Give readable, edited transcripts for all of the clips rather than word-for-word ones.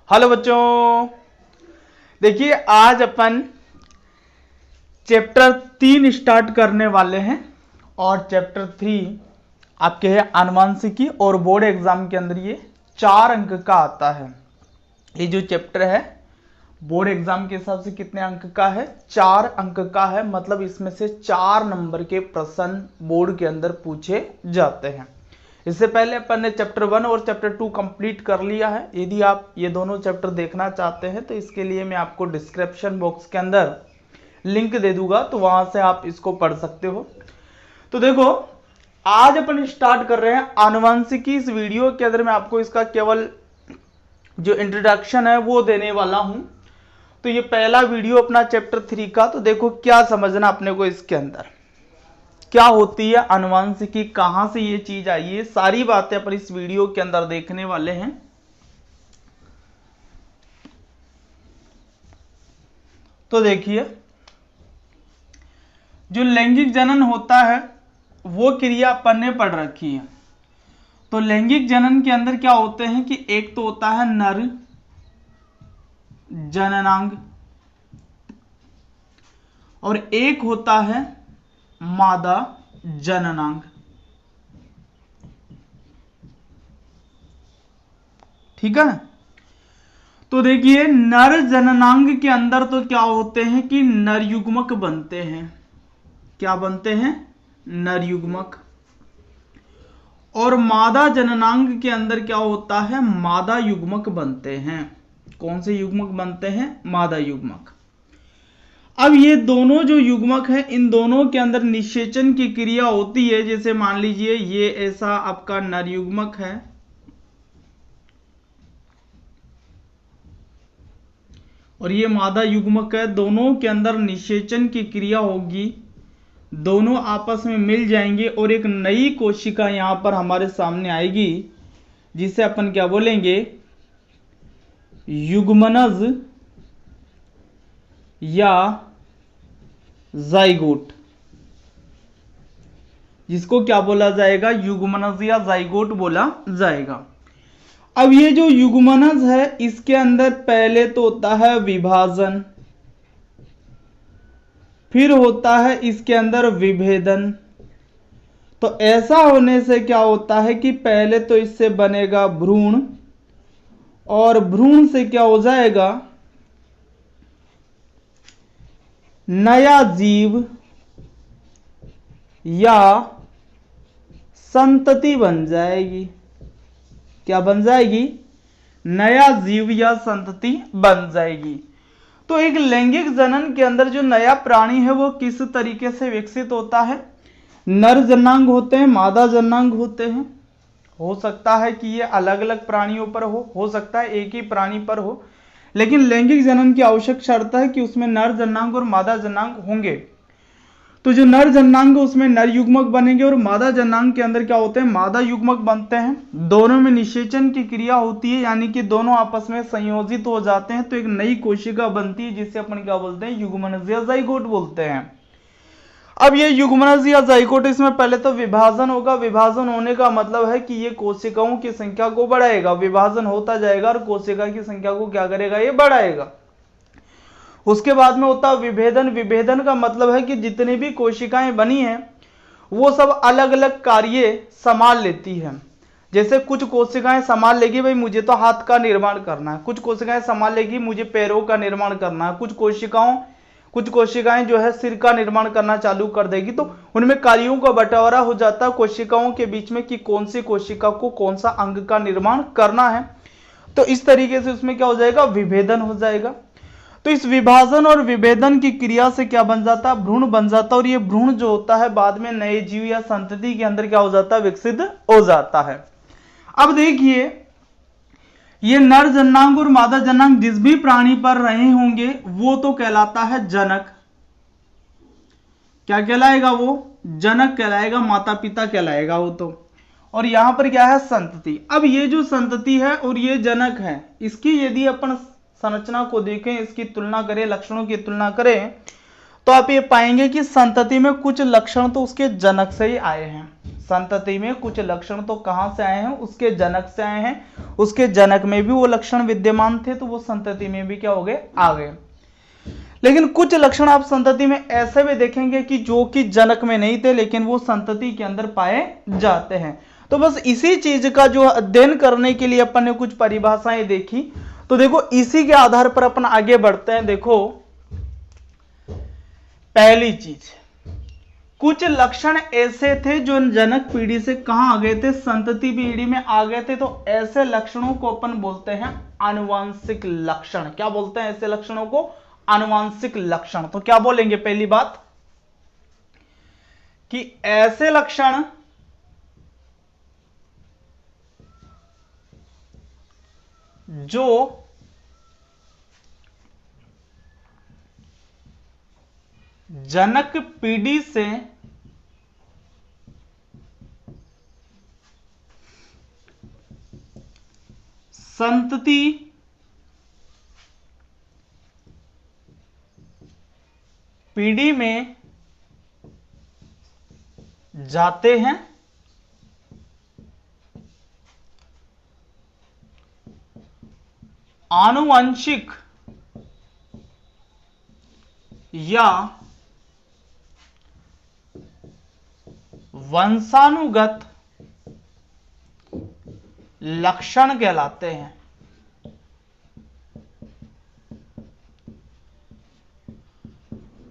Hello बच्चों, देखिए आज अपन चैप्टर 3 स्टार्ट करने वाले हैं और चैप्टर 3 आपके है आनुवंशिकी और बोर्ड एग्जाम के अंदर ये 4 अंक का आता है। ये जो चैप्टर है बोर्ड एग्जाम के हिसाब से कितने अंक का है? 4 अंक का है। मतलब इसमें से 4 नंबर के प्रश्न बोर्ड के अंदर पूछे जाते हैं। इससे पहले अपन ने चैप्टर 1 और चैप्टर 2 कंप्लीट कर लिया है। यदि आप ये दोनों चैप्टर देखना चाहते हैं तो इसके लिए मैं आपको डिस्क्रिप्शन बॉक्स के अंदर लिंक दे दूंगा, तो वहां से आप इसको पढ़ सकते हो। तो देखो, आज अपन स्टार्ट कर रहे हैं आनुवंशिकी। इस वीडियो के अंदर मैं आपको इसका केवल जो इंट्रोडक्शन है वो देने वाला हूं। तो ये पहला वीडियो अपना चैप्टर 3 का। तो देखो क्या समझना अपने को इसके अंदर, क्या होती है आनुवंशिकी, कहां से ये चीज आई है, सारी बातें अपन इस वीडियो के अंदर देखने वाले हैं। तो देखिए, जो लैंगिक जनन होता है वो क्रिया अपन ने पढ़ रखी है। तो लैंगिक जनन के अंदर क्या होते हैं कि एक तो होता है नर जननांग और एक होता है मादा जननांग। ठीक है। तो देखिए, नर जननांग के अंदर तो क्या होते हैं कि नर युग्मक बनते हैं। क्या बनते हैं? नर युग्मक। और मादा जननांग के अंदर क्या होता है? मादा युग्मक बनते हैं। कौन से युग्मक बनते हैं? मादा युग्मक। अब ये दोनों जो युग्मक है, इन दोनों के अंदर निषेचन की क्रिया होती है। जैसे मान लीजिए ये ऐसा आपका नर युग्मक है और ये मादा युग्मक है, दोनों के अंदर निषेचन की क्रिया होगी, दोनों आपस में मिल जाएंगे और एक नई कोशिका यहां पर हमारे सामने आएगी, जिसे अपन क्या बोलेंगे? युग्मनज या जाइगोट। जिसको क्या बोला जाएगा? युग्मनज या जाइगोट बोला जाएगा। अब ये जो युग्मनज है इसके अंदर पहले तो होता है विभाजन, फिर होता है इसके अंदर विभेदन। तो ऐसा होने से क्या होता है कि पहले तो इससे बनेगा भ्रूण और भ्रूण से क्या हो जाएगा? नया जीव या संतति बन जाएगी। क्या बन जाएगी? नया जीव या संतति बन जाएगी। तो एक लैंगिक जनन के अंदर जो नया प्राणी है वो किस तरीके से विकसित होता है? नर जननांग होते हैं, मादा जननांग होते हैं। हो सकता है कि ये अलग अलग प्राणियों पर हो सकता है एक ही प्राणी पर हो, लेकिन लैंगिक जनन की आवश्यक शर्त है कि उसमें नर जननांग और मादा जननांग होंगे। तो जो नर जननांग उसमें नर युग्मक बनेंगे और मादा जननांग के अंदर क्या होते हैं? मादा युग्मक बनते हैं। दोनों में निषेचन की क्रिया होती है, यानी कि दोनों आपस में संयोजित हो जाते हैं, तो एक नई कोशिका बनती है जिसे अपन क्या बोलते हैं? युग्मनज या जाइगोट बोलते हैं। अब ये युग्मनज या जाइगोट, इसमें पहले तो विभाजन होगा। विभाजन होने का मतलब है कि ये कोशिकाओं की संख्या को बढ़ाएगा। विभाजन होता जाएगा और कोशिका की संख्या को क्या करेगा? ये बढ़ाएगा। उसके बाद में होता है विभेदन। विभेदन का मतलब है कि जितनी भी कोशिकाएं बनी हैं वो सब अलग अलग कार्य संभाल लेती हैं। जैसे कुछ कोशिकाएं संभाल लेगी, भाई मुझे तो हाथ का निर्माण करना है, कुछ कोशिकाएं संभाल लेगी मुझे पैरों का निर्माण करना है, कुछ कोशिकाएं जो है सिर का निर्माण करना चालू कर देगी। तो उनमें कार्यों का बंटवारा हो जाता है कोशिकाओं के बीच में कि कौन सी कोशिका को कौन सा अंग का निर्माण करना है। तो इस तरीके से उसमें क्या हो जाएगा? विभेदन हो जाएगा। तो इस विभाजन और विभेदन की क्रिया से क्या बन जाता है? भ्रूण बन जाता है। और ये भ्रूण जो होता है बाद में नए जीव या संतति के अंदर क्या हो जाता है? विकसित हो जाता है। अब देखिए, ये नर जननांग और मादा जननांग जिस भी प्राणी पर रहे होंगे वो तो कहलाता है जनक। क्या कहलाएगा? वो जनक कहलाएगा, माता पिता कहलाएगा वो तो। और यहां पर क्या है? संतति। अब ये जो संतति है और ये जनक है, इसकी यदि अपन संरचना को देखें, इसकी तुलना करें, लक्षणों की तुलना करें, तो आप ये पाएंगे कि संतति में कुछ लक्षण तो उसके जनक से ही आए हैं। संतति में कुछ लक्षण तो कहां से आए हैं, उसके जनक से आए हैं, उसके जनक में भी वो लक्षण विद्यमान थे तो वो संतति में भी क्या हो गए, आ गए। लेकिन कुछ लक्षण आप संतति में ऐसे भी देखेंगे कि जो कि जनक में नहीं थे लेकिन वो संतति के अंदर पाए जाते हैं। तो बस इसी चीज का जो अध्ययन करने के लिए अपन ने कुछ परिभाषाएं देखी, तो देखो इसी के आधार पर अपन आगे बढ़ते हैं। देखो पहली चीज, कुछ लक्षण ऐसे थे जो जनक पीढ़ी से कहां आ गए थे, संतति पीढ़ी में आ गए थे। तो ऐसे लक्षणों को अपन बोलते हैं आनुवांशिक लक्षण। क्या बोलते हैं ऐसे लक्षणों को, आनुवांशिक लक्षण। तो क्या बोलेंगे, पहली बात कि ऐसे लक्षण जो जनक पीढ़ी से संतति पीढ़ी में जाते हैं, आनुवंशिक या वंशानुगत लक्षण कहलाते हैं।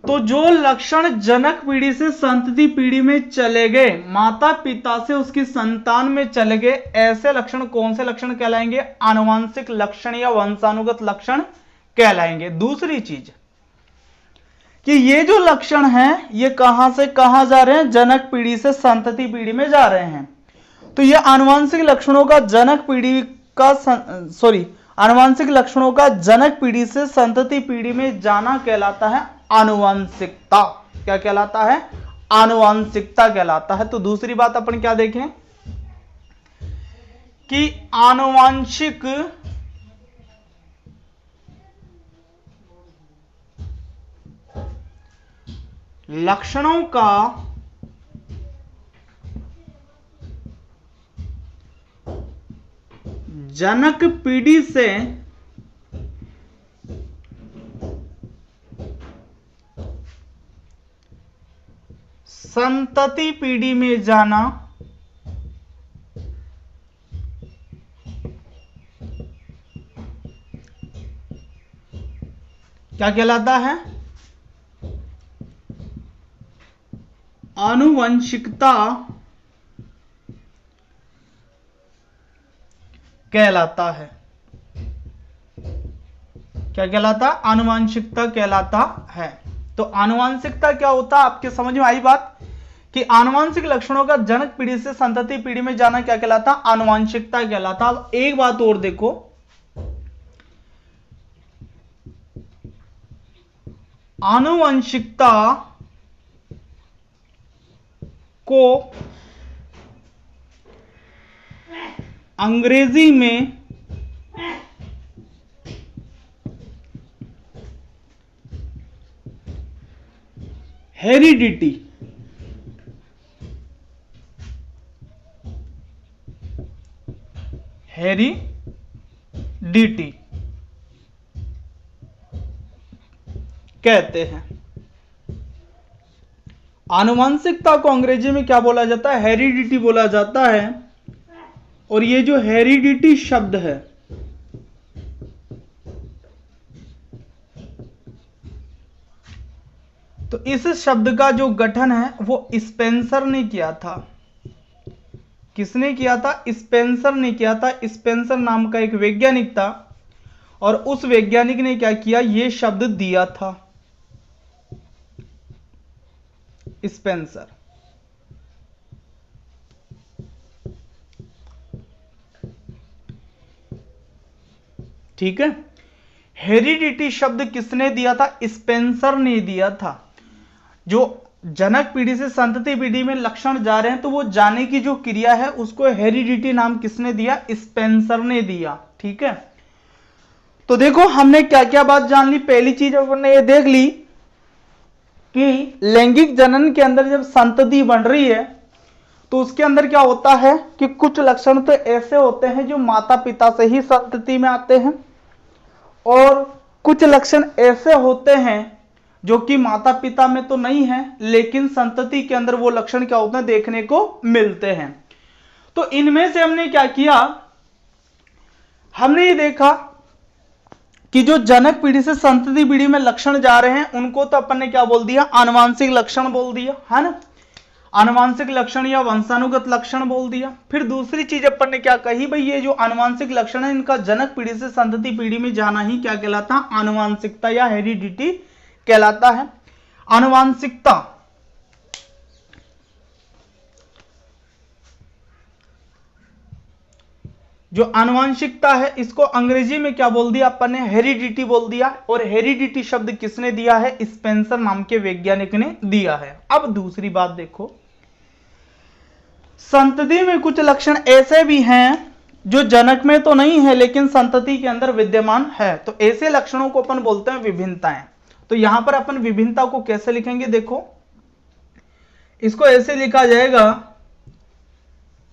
तो जो लक्षण जनक पीढ़ी से संतति पीढ़ी में चले गए, माता पिता से उसकी संतान में चले गए, ऐसे लक्षण कौन से लक्षण कहलाएंगे, आनुवंशिक लक्षण या वंशानुगत लक्षण कहलाएंगे। दूसरी चीज कि ये जो लक्षण हैं ये कहां से कहां जा रहे हैं, जनक पीढ़ी से संतति पीढ़ी में जा रहे हैं। तो ये आनुवंशिक लक्षणों का जनक पीढ़ी का आनुवंशिक लक्षणों का जनक पीढ़ी से संतति पीढ़ी में जाना कहलाता है आनुवंशिकता। क्या कहलाता है, आनुवंशिकता कहलाता है। तो दूसरी बात अपन क्या देखें कि आनुवंशिक लक्षणों का जनक पीढ़ी से संतति पीढ़ी में जाना क्या कहलाता है, आनुवंशिकता कहलाता है। क्या कहलाता, आनुवंशिकता कहलाता है। तो आनुवंशिकता क्या होता है, आपके समझ में आई बात कि आनुवंशिक लक्षणों का जनक पीढ़ी से संतति पीढ़ी में जाना क्या कहलाता, आनुवंशिकता कहलाता। अब एक बात और देखो, आनुवंशिकता को अंग्रेजी में हेरिडिटी कहते हैं। आनुवंशिकता को अंग्रेजी में क्या बोला जाता है, हेरिडिटी बोला जाता है। और ये जो हेरिडिटी शब्द है तो इस शब्द का जो गठन है वो स्पेंसर ने किया था। किसने किया था, स्पेंसर ने किया था। स्पेंसर नाम का एक वैज्ञानिक था और उस वैज्ञानिक ने क्या किया, ये शब्द दिया था, स्पेंसर। ठीक है, हेरिडिटी शब्द किसने दिया था, स्पेंसर ने दिया था। जो जनक पीढ़ी से संतति पीढ़ी में लक्षण जा रहे हैं तो वो जाने की जो क्रिया है उसको हेरिडिटी नाम किसने दिया, स्पेंसर ने दिया। ठीक है, तो देखो हमने क्या क्या बात जान ली। पहली चीज हमने ये देख ली कि लैंगिक जनन के अंदर जब संतति बन रही है तो उसके अंदर क्या होता है कि कुछ लक्षण तो ऐसे होते हैं जो माता पिता से ही संतति में आते हैं, और कुछ लक्षण ऐसे होते हैं जो कि माता पिता में तो नहीं है लेकिन संतति के अंदर वो लक्षण क्या होते हैं, देखने को मिलते हैं। तो इनमें से हमने क्या किया, हमने ये देखा कि जो जनक पीढ़ी से संतति पीढ़ी में लक्षण जा रहे हैं उनको तो अपन ने क्या बोल दिया, आनुवांशिक लक्षण बोल दिया, है ना। आनुवांशिक लक्षण या वंशानुगत लक्षण बोल दिया। फिर दूसरी चीज अपन ने क्या कही, भाई ये जो आनुवांशिक लक्षण है इनका जनक पीढ़ी से संतति पीढ़ी में जाना ही क्या कहलाता है, आनुवांशिकता या हेरिडिटी कहलाता है। आनुवांशिकता, जो आनुवांशिकता है इसको अंग्रेजी में क्या बोल दिया अपन ने, हेरिडिटी बोल दिया। और हेरिडिटी शब्द किसने दिया है, स्पेंसर नाम के वैज्ञानिक ने दिया है। अब दूसरी बात देखो, संतति में कुछ लक्षण ऐसे भी हैं जो जनक में तो नहीं है लेकिन संतति के अंदर विद्यमान है, तो ऐसे लक्षणों को अपन बोलते हैं विभिन्नताएं। तो यहां पर अपन विभिन्नता को कैसे लिखेंगे, देखो इसको ऐसे लिखा जाएगा,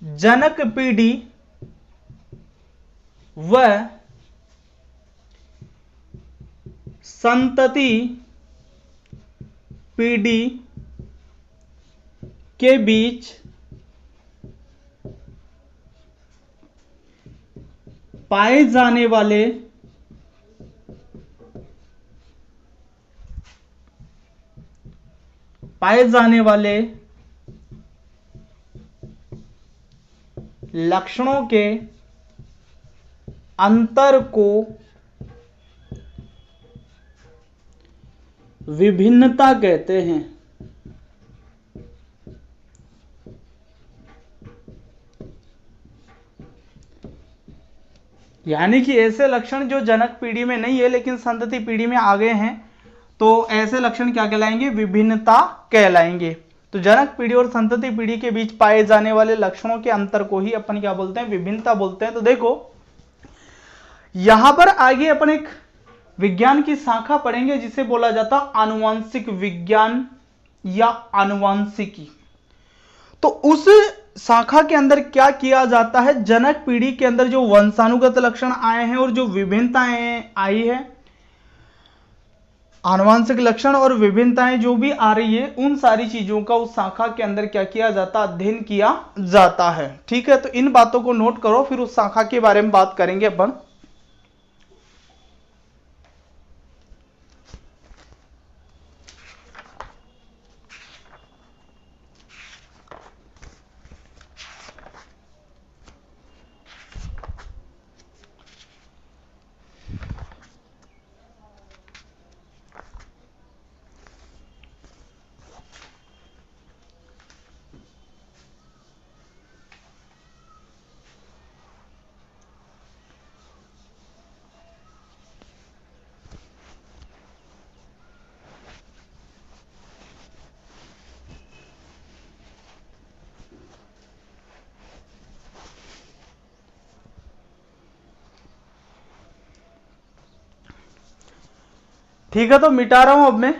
जनक पीढ़ी व संतति पीढ़ी के बीच पाए जाने वाले लक्षणों के अंतर को विभिन्नता कहते हैं। यानी कि ऐसे लक्षण जो जनक पीढ़ी में नहीं है लेकिन संतति पीढ़ी में आ गए हैं, तो ऐसे लक्षण क्या कहलाएंगे, विभिन्नता कहलाएंगे। तो जनक पीढ़ी और संतति पीढ़ी के बीच पाए जाने वाले लक्षणों के अंतर को ही अपन क्या बोलते हैं, विभिन्नता बोलते हैं। तो देखो यहां पर आगे अपन एक विज्ञान की शाखा पढ़ेंगे जिसे बोला जाता आनुवांशिक विज्ञान या आनुवांशिकी। तो उस शाखा के अंदर क्या किया जाता है, जनक पीढ़ी के अंदर जो वंशानुगत लक्षण आए हैं और जो विभिन्नताएं आई है, आनुवांशिक लक्षण और विभिन्नताएं जो भी आ रही है, उन सारी चीजों का उस शाखा के अंदर क्या किया जाता, अध्ययन किया जाता है। ठीक है, तो इन बातों को नोट करो, फिर उस शाखा के बारे में बात करेंगे अपन। ठीक है, तो मिटा रहा हूं अब मैं।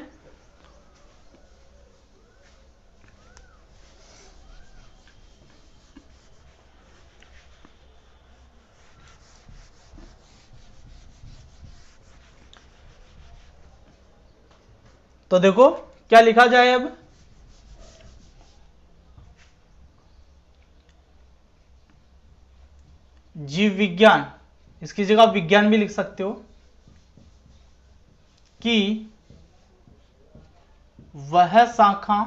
तो देखो क्या लिखा जाए अब, जीव विज्ञान, इसकी जगह विज्ञान भी लिख सकते हो, कि वह शाखा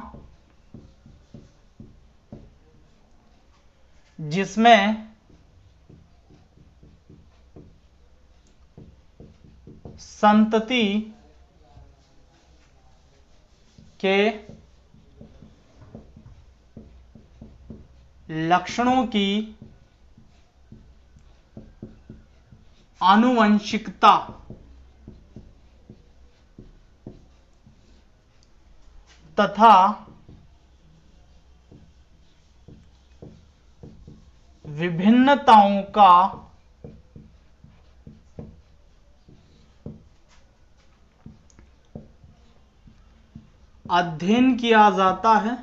जिसमें संतति के लक्षणों की आनुवंशिकता तथा विभिन्नताओं का अध्ययन किया जाता है,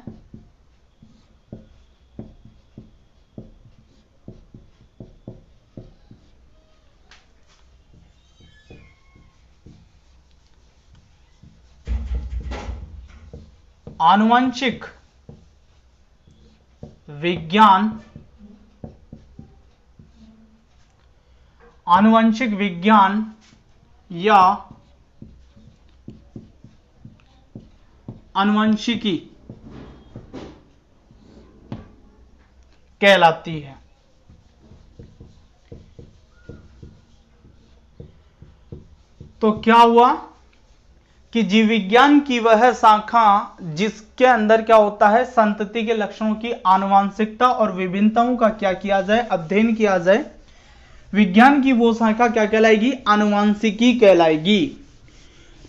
आनुवंशिक विज्ञान, आनुवंशिक विज्ञान या आनुवंशिकी कहलाती है। तो क्या हुआ कि जीव विज्ञान की वह शाखा जिसके अंदर क्या होता है, संतति के लक्षणों की आनुवांशिकता और विभिन्नताओं का क्या किया जाए, अध्ययन किया जाए, विज्ञान की वो शाखा क्या कहलाएगी, आनुवांशिकी कहलाएगी।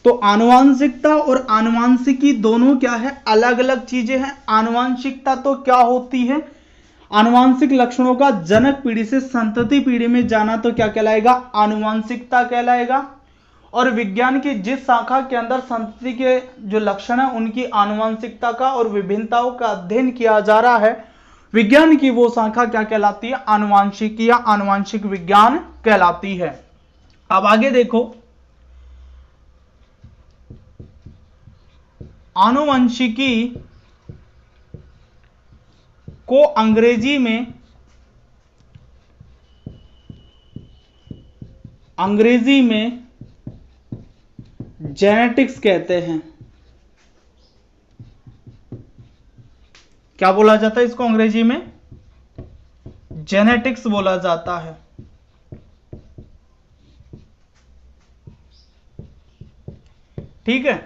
तो आनुवांशिकता और आनुवांशिकी दोनों क्या है, अलग अलग चीजें हैं। आनुवांशिकता तो क्या होती है, आनुवांशिक लक्षणों का जनक पीढ़ी से संतति पीढ़ी में जाना तो क्या कहलाएगा, आनुवांशिकता कहलाएगा। और विज्ञान की जिस शाखा के अंदर संतति के जो लक्षण है उनकी आनुवांशिकता का और विभिन्नताओं का अध्ययन किया जा रहा है, विज्ञान की वो शाखा क्या कहलाती है, आनुवांशिकी या आनुवांशिक विज्ञान कहलाती है। अब आगे देखो, आनुवंशिकी को अंग्रेजी में जेनेटिक्स कहते हैं। क्या बोला जाता है इसको अंग्रेजी में, जेनेटिक्स बोला जाता है। ठीक है,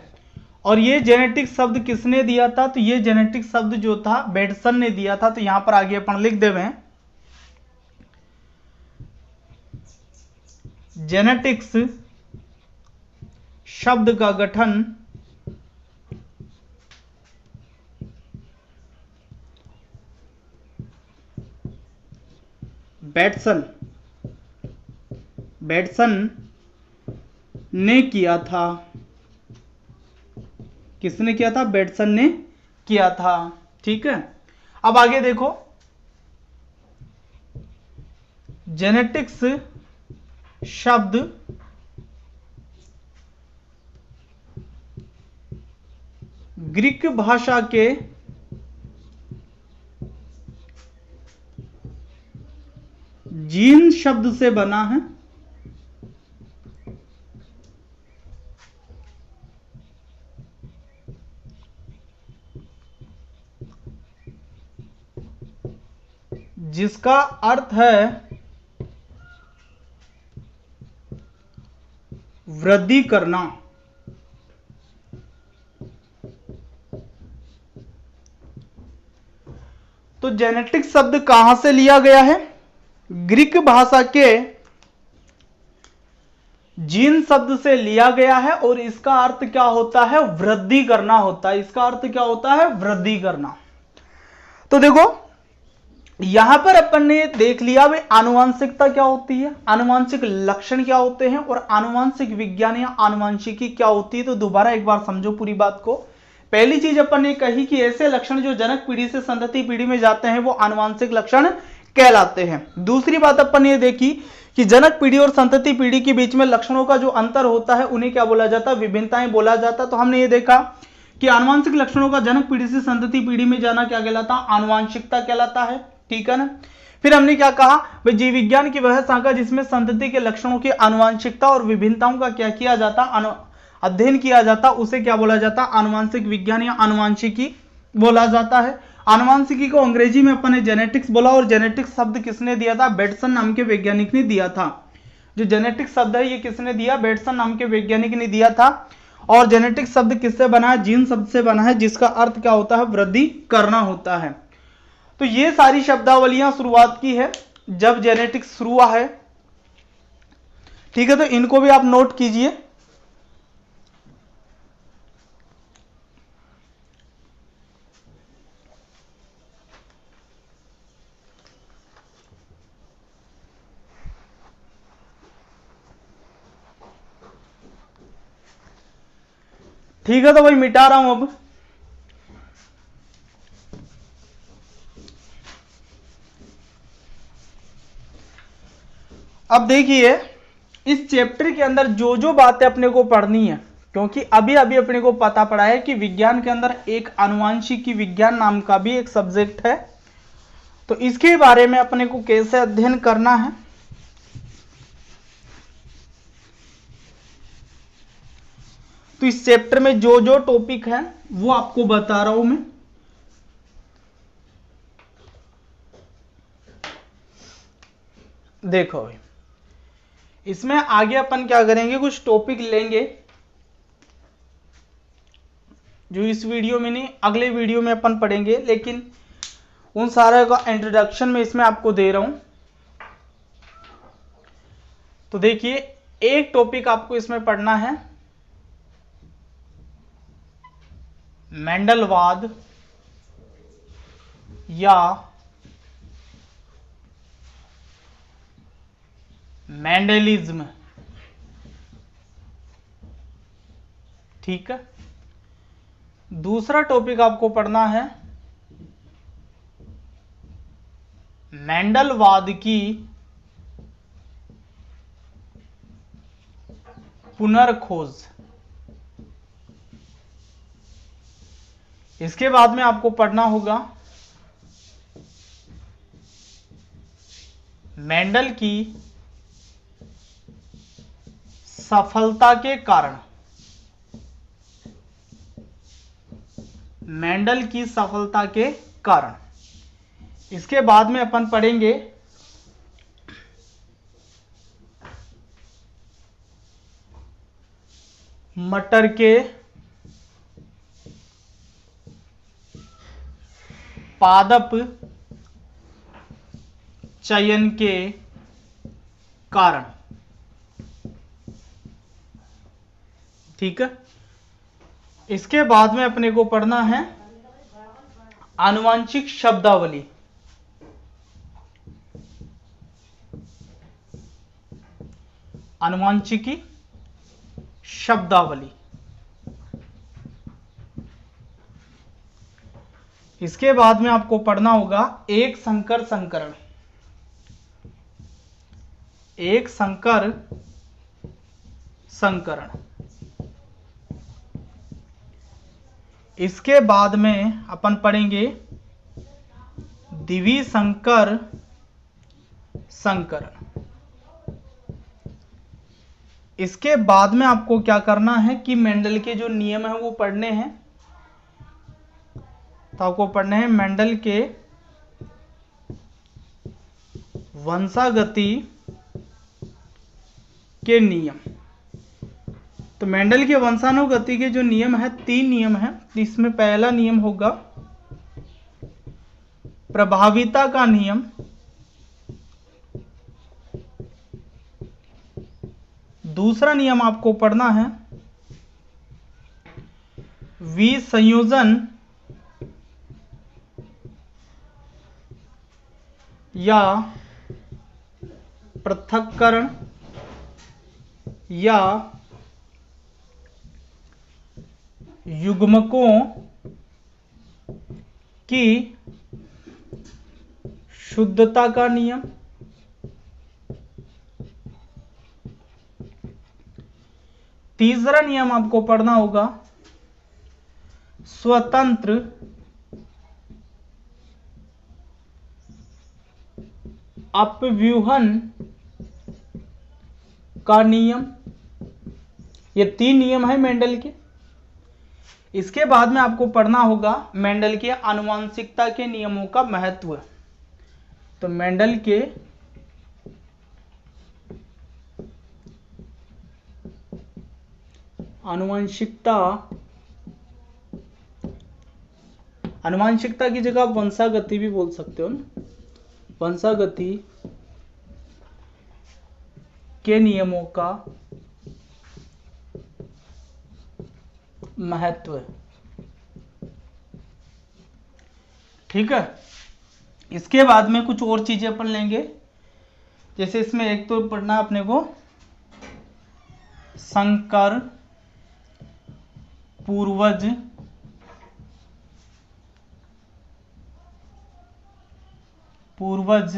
और ये जेनेटिक्स शब्द किसने दिया था, तो ये जेनेटिक्स शब्द जो था बेटसन ने दिया था। तो यहां पर आगे अपन लिख देवे हैं, जेनेटिक्स शब्द का गठन बेटसन ने किया था। किसने किया था, बेटसन ने किया था। ठीक है, अब आगे देखो, जेनेटिक्स शब्द ग्रीक भाषा के जीन शब्द से बना है। जिसका अर्थ है वृद्धि करना। तो जेनेटिक शब्द कहां से लिया गया है, ग्रीक भाषा के जीन शब्द से लिया गया है और इसका अर्थ क्या होता है, वृद्धि करना होता है। इसका अर्थ क्या होता है, वृद्धि करना। तो देखो यहां पर अपन ने देख लिया भाई आनुवांशिकता क्या होती है, आनुवांशिक लक्षण क्या होते हैं और आनुवांशिक विज्ञान या आनुवांशिकी क्या होती है। तो दोबारा एक बार समझो पूरी बात को। पहली चीज अपन ने कही कि ऐसे लक्षण जो जनक पीढ़ी से संतति पीढ़ी में जाते हैं वो आनुवांशिक लक्षण कहलाते हैं। दूसरी बात अपन ये देखी कि जनक पीढ़ी और संतति पीढ़ी के बीच में लक्षणों का जो अंतर होता है उन्हें क्या बोला जाता है, विभिन्नताएं बोला जाता। तो हमने ये देखा कि आनुवांशिक लक्षणों का जनक पीढ़ी से संतति पीढ़ी में जाना क्या कहलाता, आनुवांशिकता कहलाता है। ठीक है ना। फिर हमने क्या कहा, भाई जीव विज्ञान की वह शाखा जिसमें संतति के लक्षणों की आनुवांशिकता और विभिन्नताओं का क्या किया जाता, अध्ययन किया जाता, उसे क्या बोला जाता, आनुवांशिक विज्ञान या आनुवांशिकी बोला जाता है। आनुवांशिकी को अंग्रेजी में अपन ने जेनेटिक्स बोला और जेनेटिक्स शब्द किसने दिया था, बेटसन नाम के वैज्ञानिक ने दिया था। जो जेनेटिक्स शब्द है ये किसने दिया, बेटसन नाम के वैज्ञानिक ने दिया था। और जेनेटिक्स शब्द किससे बना है, जीन शब्द से बना है, जिसका अर्थ क्या होता है, वृद्धि करना होता है। तो ये सारी शब्दावलियां शुरुआत की है जब जेनेटिक्स शुरू हुआ है। ठीक है, तो इनको भी आप नोट कीजिए। ठीक है, तो भाई मिटा रहा हूं अब देखिए इस चैप्टर के अंदर जो जो बातें अपने को पढ़नी है, क्योंकि अभी अभी अपने को पता पड़ा है कि विज्ञान के अंदर एक आनुवांशिकी विज्ञान नाम का भी एक सब्जेक्ट है। तो इसके बारे में अपने को कैसे अध्ययन करना है, तो इस चैप्टर में जो जो टॉपिक है वो आपको बता रहा हूं मैं। देखो इसमें आगे अपन क्या करेंगे, कुछ टॉपिक लेंगे जो इस वीडियो में नहीं अगले वीडियो में अपन पढ़ेंगे, लेकिन उन सारे का इंट्रोडक्शन में इसमें आपको दे रहा हूं। तो देखिए एक टॉपिक आपको इसमें पढ़ना है मेंडलवाद या मेंडलिज्म। ठीक है। दूसरा टॉपिक आपको पढ़ना है मेंडलवाद की पुनर्खोज। इसके बाद में आपको पढ़ना होगा मेंडल की सफलता के कारण। मेंडल की सफलता के कारण। इसके बाद में अपन पढ़ेंगे मटर के पादप चयन के कारण। ठीक है। इसके बाद में अपने को पढ़ना है आनुवांशिक शब्दावली। आनुवांशिकी शब्दावली। इसके बाद में आपको पढ़ना होगा एक संकर संकरण। एक संकर संकरण। इसके बाद में अपन पढ़ेंगे द्विसंकर संकरण। इसके बाद में आपको क्या करना है कि मेंडल के जो नियम है वो पढ़ने हैं। तो आपको पढ़ने हैं मेंडल के वंशागति के नियम। तो मेंडल के वंशानुगति के जो नियम है 3 नियम है। इसमें पहला नियम होगा प्रभाविता का नियम। दूसरा नियम आपको पढ़ना है विसंयोजन या पृथक्करण या युग्मकों की शुद्धता का नियम। तीसरा नियम आपको पढ़ना होगा स्वतंत्र अपव्यूहन का नियम। ये 3 नियम है मेंडल के। इसके बाद में आपको पढ़ना होगा मेंडल के आनुवंशिकता के नियमों का महत्व। तो मेंडल के आनुवंशिकता की जगह आप वंशागति भी बोल सकते हो ना। वंशागति के नियमों का महत्व। ठीक है। इसके बाद में कुछ और चीजें अपन लेंगे, जैसे इसमें एक तो पढ़ना अपने को संकर पूर्वज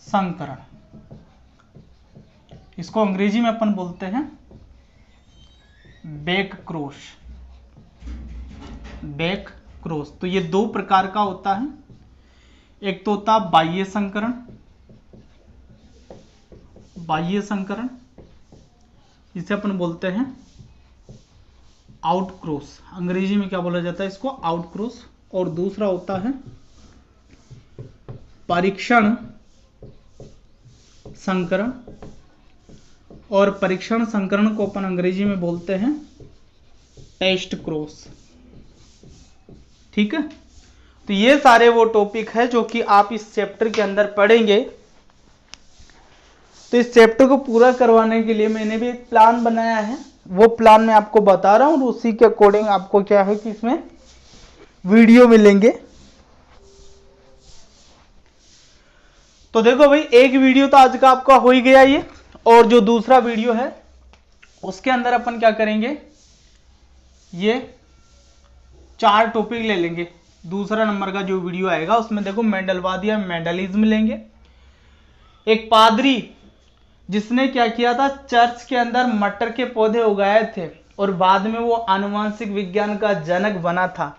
संकरण। इसको अंग्रेजी में अपन बोलते हैं बैक क्रॉस, बैक क्रॉस। तो ये दो प्रकार का होता है, एक तो होता है बाह्य संकरण, बाह्य संकरण जिसे अपन बोलते हैं आउट क्रॉस, अंग्रेजी में क्या बोला जाता है इसको, आउट क्रॉस। और दूसरा होता है परीक्षण संकरण, और परीक्षण संकरण को अपन अंग्रेजी में बोलते हैं टेस्ट क्रॉस। ठीक है, तो ये सारे वो टॉपिक है जो कि आप इस चैप्टर के अंदर पढ़ेंगे। तो इस चैप्टर को पूरा करवाने के लिए मैंने भी एक प्लान बनाया है, वो प्लान मैं आपको बता रहा हूं और उसी के अकॉर्डिंग आपको क्या है कि इसमें वीडियो मिलेंगे। तो देखो भाई, एक वीडियो तो आज का आपका हो ही गया ये, और जो दूसरा वीडियो है उसके अंदर अपन क्या करेंगे, ये 4 टॉपिक ले लेंगे। दूसरा नंबर का जो वीडियो आएगा उसमें देखो मेंडलवाद या मेंडलिज्म लेंगे। एक पादरी जिसने क्या किया था, चर्च के अंदर मटर के पौधे उगाए थे और बाद में वो आनुवंशिक विज्ञान का जनक बना था,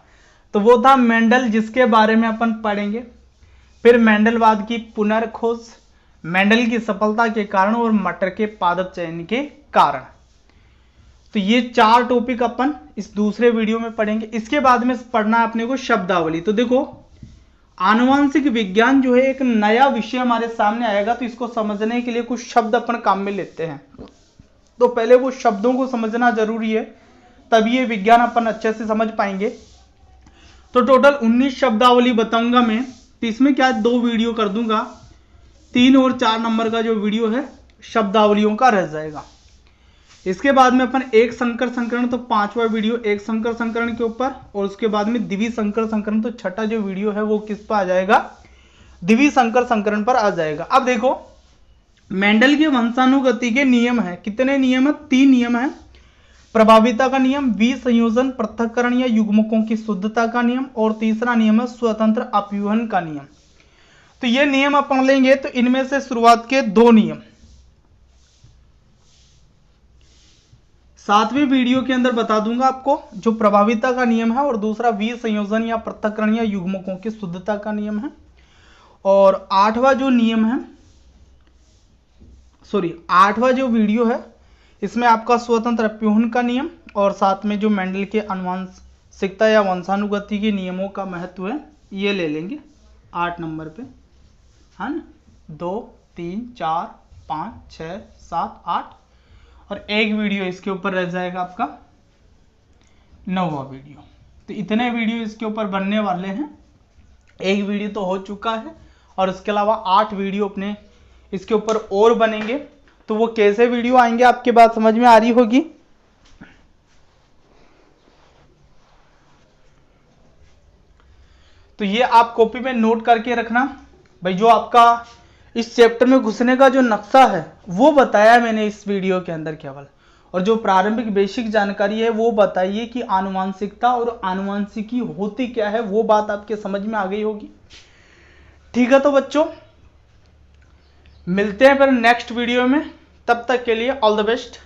तो वो था मेंडल, जिसके बारे में अपन पढ़ेंगे। फिर मेंडलवाद की पुनर्खोज, मेंडल की सफलता के कारण और मटर के पादप चयन के कारण। तो ये 4 टॉपिक अपन इस दूसरे वीडियो में पढ़ेंगे। इसके बाद में पढ़ना है अपने को शब्दावली। तो देखो, आनुवंशिक विज्ञान जो है एक नया विषय हमारे सामने आएगा, तो इसको समझने के लिए कुछ शब्द अपन काम में लेते हैं। तो पहले वो शब्दों को समझना जरूरी है, तभी ये विज्ञान अपन अच्छे से समझ पाएंगे। तो टोटल 19 शब्दावली बताऊंगा मैं, तो इसमें क्या 2 वीडियो कर दूंगा, 3 और 4 नंबर का जो वीडियो है शब्दावलियों का रह जाएगा। इसके बाद में अपन एक संकर संकरण, तो 5वां वीडियो एक संकर संकरण के ऊपर, और उसके बाद में द्विवीय संकर संकरण, तो छठा जो वीडियो है वो किस पर आ जाएगा, द्विवीय संकर संकरण पर आ जाएगा। अब देखो, मेंडल के वंशानुगति के नियम है, कितने नियम है, 3 नियम है। प्रभाविता का नियम, विसंयोजन पृथक्करण या युग्मकों की शुद्धता का नियम, और तीसरा नियम है स्वतंत्र अपव्यूहन का नियम। तो ये नियम अपन लेंगे, तो इनमें से शुरुआत के 2 नियम 7वें वीडियो के अंदर बता दूंगा आपको, जो प्रभाविता का नियम है, और दूसरा विसंयोजन या पृथक्करण या युग्मकों की शुद्धता का नियम है। और 8वां जो नियम है, 8वां जो वीडियो है, इसमें आपका स्वतंत्र अपव्यूहन का नियम, और साथ में जो मेंडल के आनुवंशिकता या वंशानुगति के नियमों का महत्व है, ये ले लेंगे 8 नंबर पे, है ना। 2, 3, 4, 5, 6, 7, 8, और एक वीडियो इसके ऊपर रह जाएगा आपका 9वां वीडियो। तो इतने वीडियो इसके ऊपर बनने वाले हैं। एक वीडियो तो हो चुका है, और इसके अलावा 8 वीडियो अपने इसके ऊपर और बनेंगे। तो वो कैसे वीडियो आएंगे, आपकी बात समझ में आ रही होगी। तो ये आप कॉपी में नोट करके रखना भाई। जो आपका इस चैप्टर में घुसने का जो नक्शा है वो बताया मैंने इस वीडियो के अंदर केवल, और जो प्रारंभिक बेसिक जानकारी है वो बताइए कि आनुवंशिकता और आनुवंशिकी होती क्या है, वो बात आपके समझ में आ गई होगी। ठीक है, तो बच्चों मिलते हैं फिर नेक्स्ट वीडियो में, तब तक के लिए ऑल द बेस्ट।